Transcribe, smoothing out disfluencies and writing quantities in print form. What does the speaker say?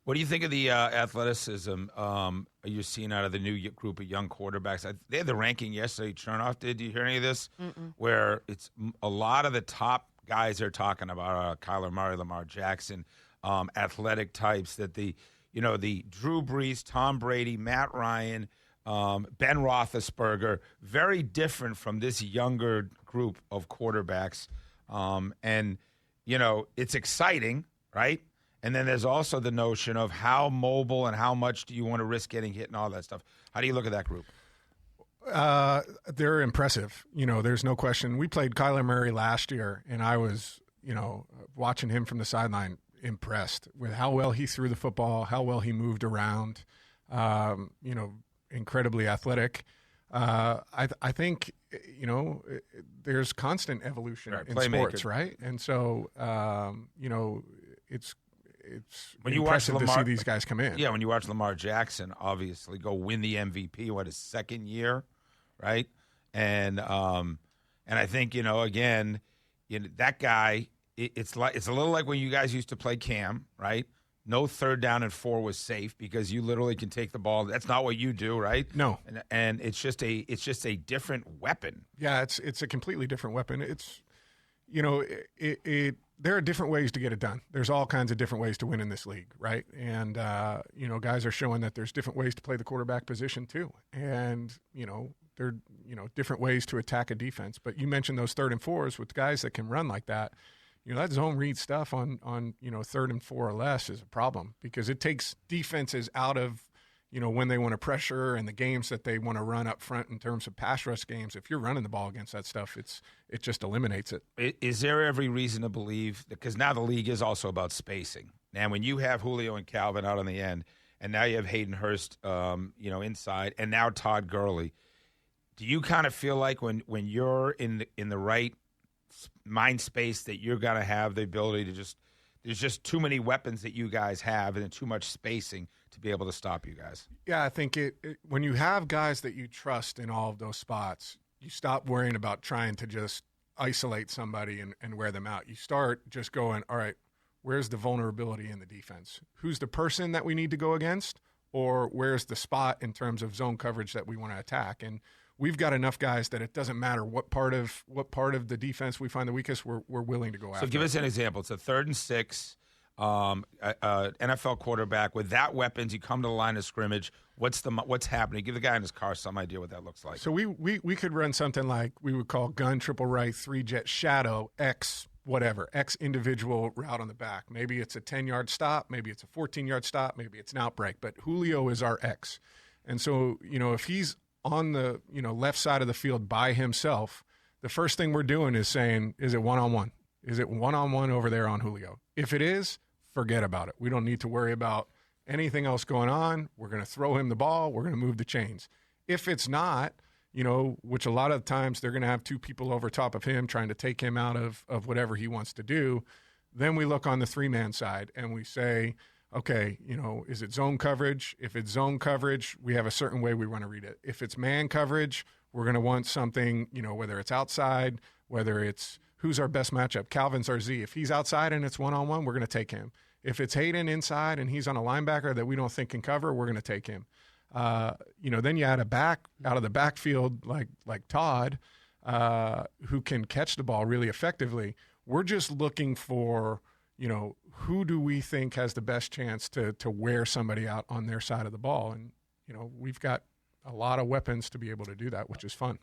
What do you think of the athleticism you're seeing out of the new group of young quarterbacks? They had the ranking yesterday. Chernoff did. Do you hear any of this? Mm-mm. Where it's a lot of the top guys they're talking about, Kyler Murray, Lamar Jackson, athletic types that the Drew Brees, Tom Brady, Matt Ryan, Ben Roethlisberger, very different from this younger group of quarterbacks. And it's exciting, right? And then there's also the notion of how mobile and how much do you want to risk getting hit and all that stuff. How do you look at that group? They're impressive. There's no question. We played Kyler Murray last year, and I was, watching him from the sideline, impressed with how well he threw the football, how well he moved around, incredibly athletic. I think, there's constant evolution in sports, right? And so, it's when you impressive watch Lamar, to see these guys come in. Yeah, when you watch Lamar Jackson, obviously go win the MVP, his second year, right? And I think again, that guy. It's a little like when you guys used to play Cam, right? No 3rd down and 4 was safe because you literally can take the ball. That's not what you do, right? No, and it's just a different weapon. Yeah, it's a completely different weapon. It's there are different ways to get it done. There's all kinds of different ways to win in this league, right? And, guys are showing that there's different ways to play the quarterback position too. And, there are, different ways to attack a defense. But you mentioned those 3rd and 4s with guys that can run like that. That zone read stuff on 3rd and 4 or less is a problem because it takes defenses out of, when they want to pressure and the games that they want to run up front in terms of pass rush games. If you're running the ball against that stuff, it just eliminates it. Is there every reason to believe – because now the league is also about spacing. Now, when you have Julio and Calvin out on the end, and now you have Hayden Hurst, inside, and now Todd Gurley, do you kind of feel like when you're in the right mind space that you're going to have the ability to just – there's just too many weapons that you guys have and too much spacing to be able to stop you guys? Yeah, I think when you have guys that you trust in all of those spots, you stop worrying about trying to just isolate somebody and wear them out. You start just going, all right, where's the vulnerability in the defense? Who's the person that we need to go against? Or where's the spot in terms of zone coverage that we want to attack? And we've got enough guys that it doesn't matter what part of the defense we find the weakest, we're willing to go after. So give us an example. It's a 3rd and 6. NFL quarterback with that weapons, you come to the line of scrimmage. What's happening? Give the guy in his car some idea what that looks like. So we could run something like we would call gun, triple right, 3-jet shadow, X whatever, X individual route on the back. Maybe it's a 10-yard stop, maybe it's a 14-yard stop, maybe it's an outbreak. But Julio is our X, and so if he's on the left side of the field by himself, the first thing we're doing is saying, is it one-on-one? Is it one-on-one over there on Julio? If it is, forget about it. We don't need to worry about anything else going on. We're going to throw him the ball. We're going to move the chains. If it's not, which a lot of times they're going to have 2 people over top of him trying to take him out of whatever he wants to do, then we look on the 3-man side and we say, okay, is it zone coverage? If it's zone coverage, we have a certain way we want to read it. If it's man coverage, we're going to want something, whether it's outside, whether it's who's our best matchup. Calvin's our Z. If he's outside and it's one-on-one, we're going to take him. If it's Hayden inside and he's on a linebacker that we don't think can cover, we're going to take him. Then you add a back out of the backfield like Todd, who can catch the ball really effectively. We're just looking for, who do we think has the best chance to wear somebody out on their side of the ball? And, we've got a lot of weapons to be able to do that, which is fun.